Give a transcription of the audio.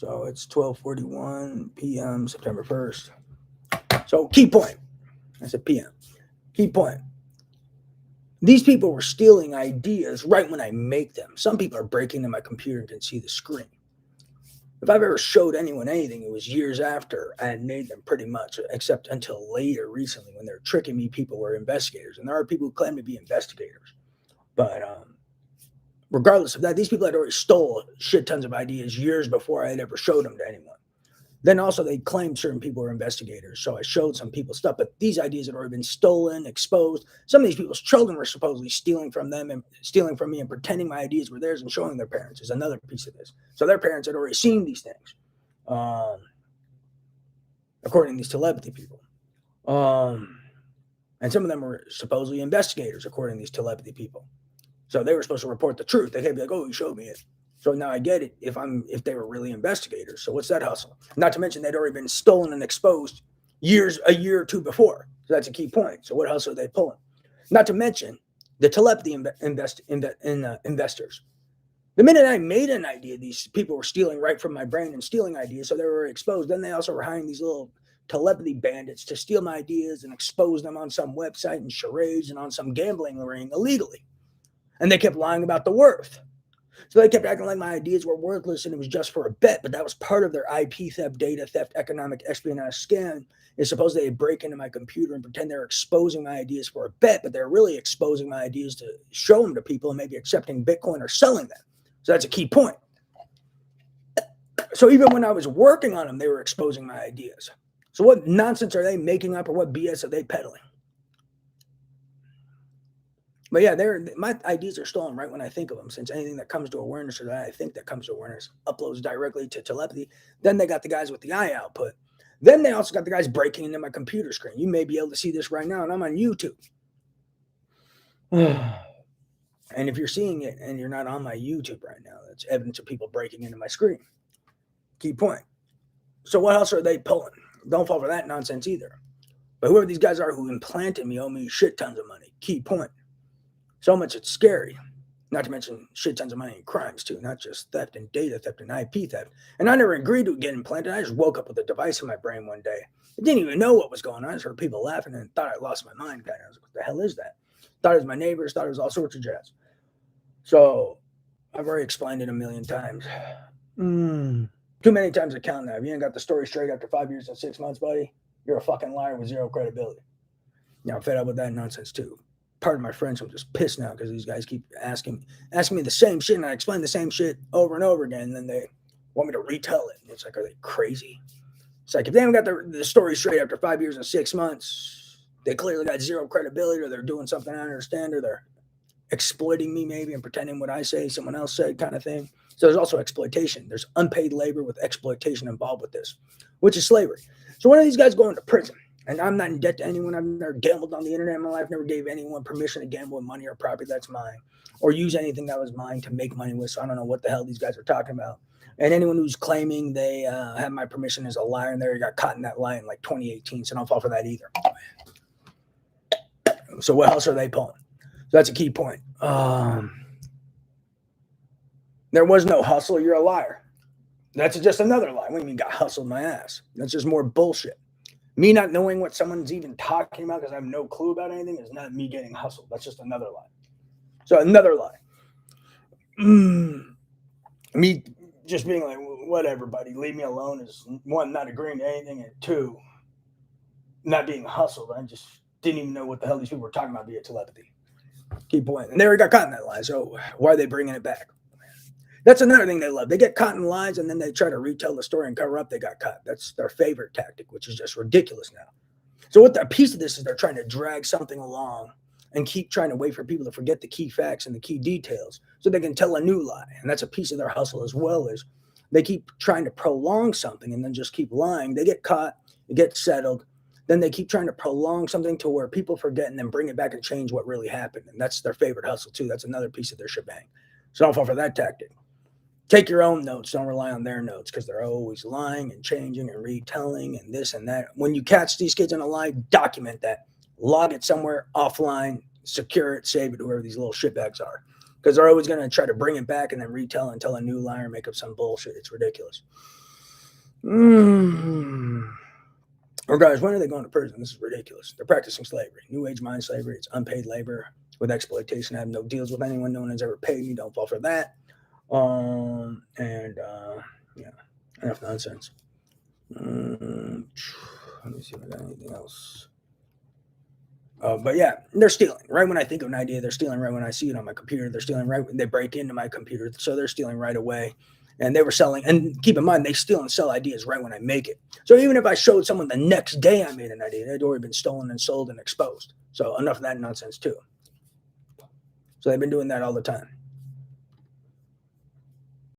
So it's 12:41 p.m. September 1st. So key point. I said p.m. Key point. These people were stealing ideas right when I make them. Some people are breaking into my computer and can see the screen. If I've ever showed anyone anything, it was years after I had made them pretty much, except until later recently when they're tricking me. People were investigators, and there are people who claim to be investigators. But regardless of that, these people had already stole shit tons of ideas years before I had ever showed them to anyone. Then also they claimed certain people were investigators, so I showed some people stuff, but these ideas had already been stolen, exposed. Some of these people's children were supposedly stealing from them and stealing from me and pretending my ideas were theirs and showing their parents is another piece of this. So their parents had already seen these things, um, according to these telepathy people. And some of them were supposedly investigators, according to these telepathy people. So they were supposed to report the truth. They can't be like, "Oh, you showed me it." So now I get it if they were really investigators. So what's that hustle? Not to mention they'd already been stolen and exposed a year or two before. So that's a key point. So what hustle are they pulling? Not to mention the telepathy investors. The minute I made an idea, these people were stealing right from my brain and stealing ideas. So they were exposed. Then they also were hiring these little telepathy bandits to steal my ideas and expose them on some website and charades and on some gambling ring illegally. And they kept lying about the worth. So they kept acting like my ideas were worthless and it was just for a bet, but that was part of their IP theft, data theft, economic espionage scam. Is suppose they break into my computer and pretend they're exposing my ideas for a bet, but they're really exposing my ideas to show them to people and maybe accepting Bitcoin or selling them. So that's a key point. So even when I was working on them, they were exposing my ideas. So what nonsense are they making up or what BS are they peddling? But yeah, my ideas are stolen right when I think of them, since anything that comes to awareness or that I think that comes to awareness uploads directly to telepathy. Then they got the guys with the eye output. Then they also got the guys breaking into my computer screen. You may be able to see this right now, and I'm on YouTube. And if you're seeing it and you're not on my YouTube right now, that's evidence of people breaking into my screen. Key point. So what else are they pulling? Don't fall for that nonsense either. But whoever these guys are who implanted me owe me shit tons of money. Key point. So much it's scary. Not to mention shit tons of money in crimes too, not just theft and data theft and IP theft. And I never agreed to get implanted. I just woke up with a device in my brain one day. I didn't even know what was going on. I just heard people laughing and thought I lost my mind. Kind of, I was like, what the hell is that? Thought it was my neighbors. Thought it was all sorts of jazz. So I've already explained it a million times. Too many times to count now. If you ain't got the story straight after 5 years and 6 months, buddy, you're a fucking liar with zero credibility. Yeah, I'm fed up with that nonsense too. Part of my friends, I'm just pissed now because these guys keep asking me the same shit, and I explain the same shit over and over again, and then they want me to retell it. It's like, are they crazy? It's like, if they haven't got the story straight after 5 years and 6 months, they clearly got zero credibility, or they're doing something I don't understand, or they're exploiting me maybe and pretending what I say, someone else said kind of thing. So there's also exploitation. There's unpaid labor with exploitation involved with this, which is slavery. So one of these guys going to prison. And I'm not in debt to anyone. I've never gambled on the internet in my life, never gave anyone permission to gamble with money or property that's mine, or use anything that was mine to make money with. So I don't know what the hell these guys are talking about. And anyone who's claiming they have my permission is a liar, and they got caught in that lie in like 2018. So don't fall for that either. So what else are they pulling? So that's a key point. There was no hustle. You're a liar. That's just another lie. What do you mean got hustled my ass? That's just more bullshit. Me not knowing what someone's even talking about because I have no clue about anything is not me getting hustled. That's just another lie. So another lie. Me just being like, whatever, buddy, leave me alone is one, not agreeing to anything, and two, not being hustled. I just didn't even know what the hell these people were talking about via telepathy. Key point. And they already got caught in that lie. So why are they bringing it back? That's another thing they love. They get caught in lies and then they try to retell the story and cover up they got caught. That's their favorite tactic, which is just ridiculous now. So what a piece of this is they're trying to drag something along and keep trying to wait for people to forget the key facts and the key details so they can tell a new lie. And that's a piece of their hustle as well, as they keep trying to prolong something and then just keep lying. They get caught, it gets settled. Then they keep trying to prolong something to where people forget and then bring it back and change what really happened. And that's their favorite hustle too. That's another piece of their shebang. So don't fall for that tactic. Take your own notes. Don't rely on their notes because they're always lying and changing and retelling and this and that. When you catch these kids in a lie, document that. Log it somewhere offline, secure it, save it, whoever these little shitbags are. Because they're always going to try to bring it back and then retell and tell a new lie or make up some bullshit. It's ridiculous. Or guys, when are they going to prison? This is ridiculous. They're practicing slavery, New Age mind slavery. It's unpaid labor with exploitation. I have no deals with anyone. No one has ever paid me. Don't fall for that. Yeah, enough nonsense. Let me see if I got anything else. But yeah, they're stealing right when I think of an idea. They're stealing right when I see it on my computer. They're stealing right when they break into my computer. So they're stealing right away. And they were selling, and keep in mind, they steal and sell ideas right when I make it. So even if I showed someone the next day I made an idea, it had already been stolen and sold and exposed. So enough of that nonsense too. So they've been doing that all the time.